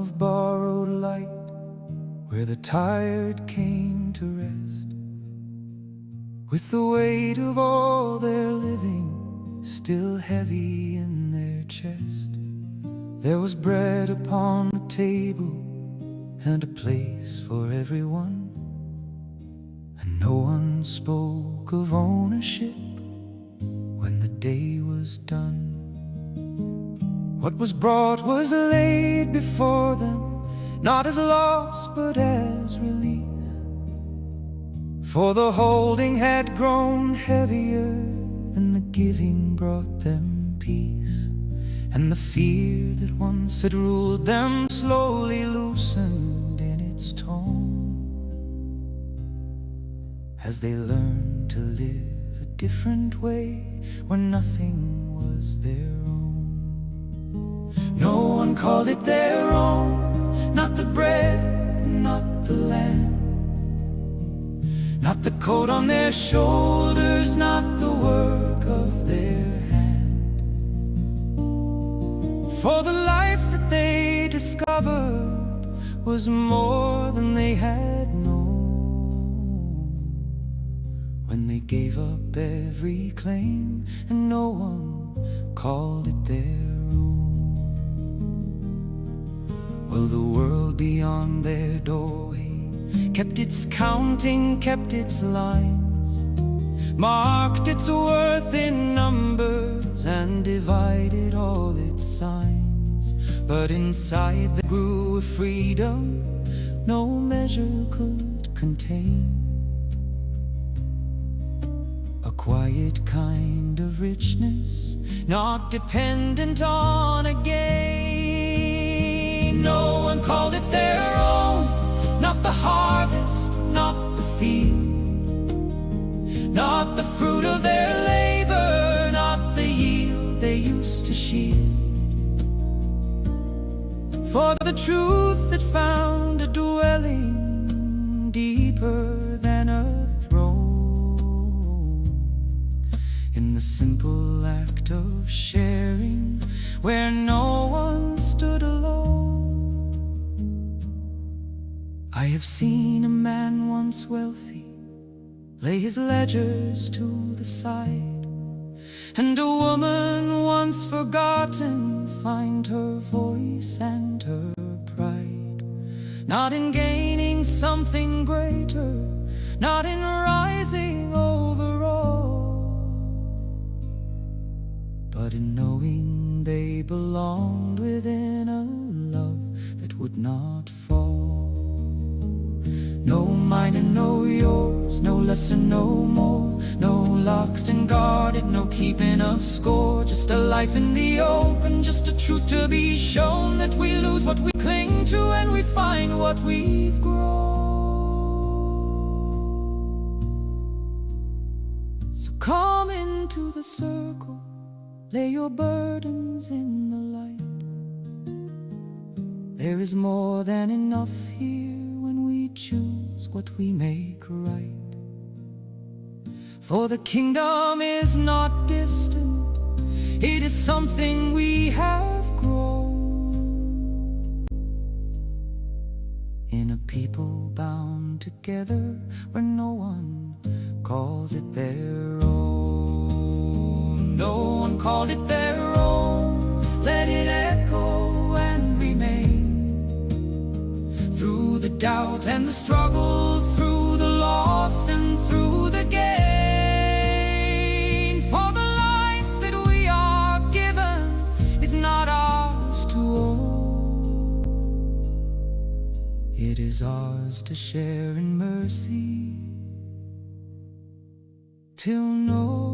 of borrowed light, where the tired came to rest, with the weight of all their living still heavy in their chest. There was bread upon the table and a place for everyone, and no one spoke of ownership when the day was done. What was brought was laid before them, not as loss but as release, for the holding had grown heavier than the giving brought them peace. And the fear that once had ruled them slowly loosened in its tone, as they learned to live a different way where nothing was their own. No one called it their own, not the bread, not the land, not the coat on their shoulders, not the work of their hand. For the life that they discovered was more than they had known, when they gave up every claim and no one called it their own. Well, the world beyond their doorway kept its counting, kept its lines, marked its worth in numbers, and divided all its signs. But inside there grew a freedom no measure could contain, a quiet kind of richness not dependent on a gain. No one called it their own, not the harvest, not the field, not the fruit of their labor, not the yield they used to shield. For the truth that found a dwelling deeper than a throne, in the simple act of sharing where no one stood alone. I have seen a man once wealthy lay his ledgers to the side, and a woman once forgotten find her voice and her pride, not in gaining something greater, not in rising over all, but in knowing they belonged within a love that would not fall. No mine and no yours, no lesser, no more, no locked and guarded, no keeping of score, just a life in the open, just a truth to be shown, that we lose what we cling to and we find what we've grown. So come into the circle, lay your burdens in the light. There is more than enough here when we choose what we make right. For the kingdom is not distant, it is something we have grown, in a people bound together where no one calls it their own. No one called it their own, let it echo and remain, through the doubt and the struggle, through the loss and through the gain. For the life that we are given is not ours to own, it is ours to share in mercy till no